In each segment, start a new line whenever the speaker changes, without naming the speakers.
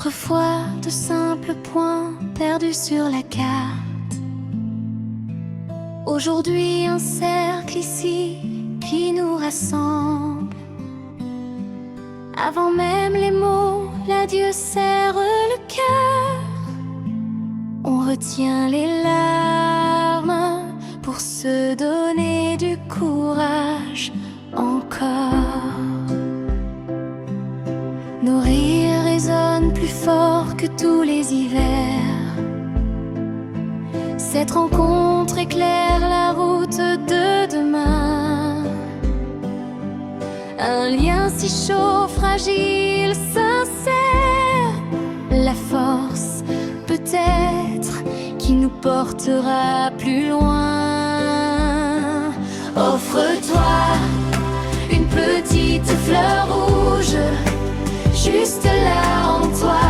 Autrefois de simples points perdus sur la carte. Aujourd'hui un cercle ici qui nous rassemble. Avant même les mots, l'adieu serre le cœur. On retient les larmes pour se donner du courage encore. Nos rires résonnent plus fort que tous les hivers. Cette rencontre éclaire la route de demain. Un lien si chaud, fragile, sincère. La force, peut-être, qui nous portera plus loin. Offre-toi une petite fleur rouge, juste là en toi,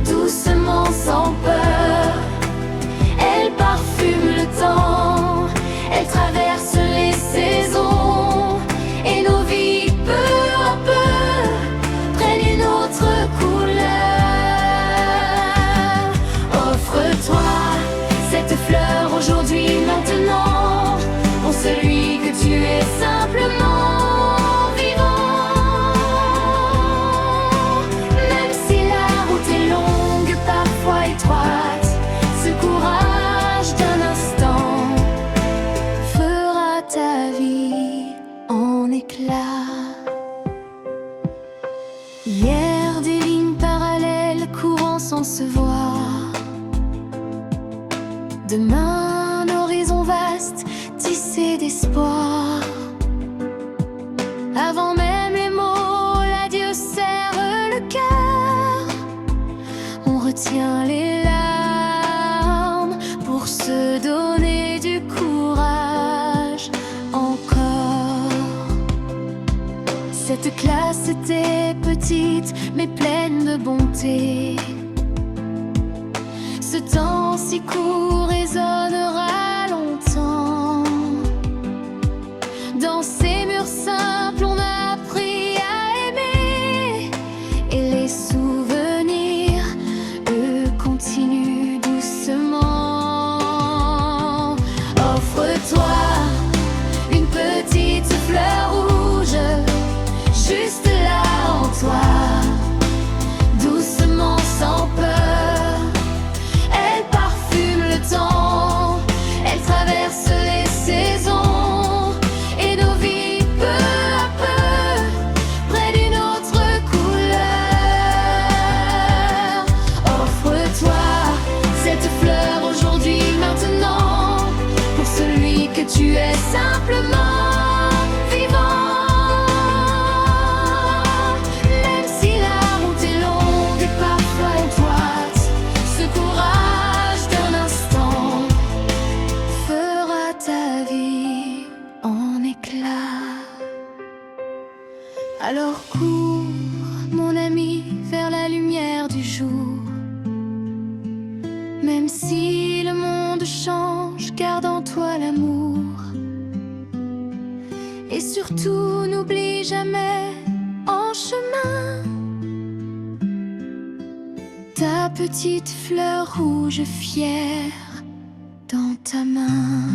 doucement sans peur. Elle parfume le temps, elle traverse les saisons, et nos vies peu à peu prennent une autre couleur. Offre-toi cette fleur aujourd'hui, maintenant, pour celui que tu es simplement. Hier, des lignes parallèles courant sans se voir. Demain, un horizon vaste tissé d'espoir. Avant même les mots, l'adieu serre le cœur. On retient les larmes pour se donner du courage encore. Cette classe était petite mais pleine de bonté. Ce temps si court résonnera longtemps. Dans ces murs simples on a appris à aimer. Et les souvenirs, eux, continuent doucement. Offre-toi une petite fleur rouge, juste là en toi, doucement sans peur. Elle parfume le temps, elle traverse les saisons, et nos vies peu à peu prennent une autre couleur. Offre-toi cette fleur aujourd'hui, maintenant, pour celui que tu es simplement. Alors cours, mon ami, vers la lumière du jour. Même si le monde change, garde en toi l'amour. Et surtout, n'oublie jamais, en chemin, ta petite fleur rouge fière dans ta main.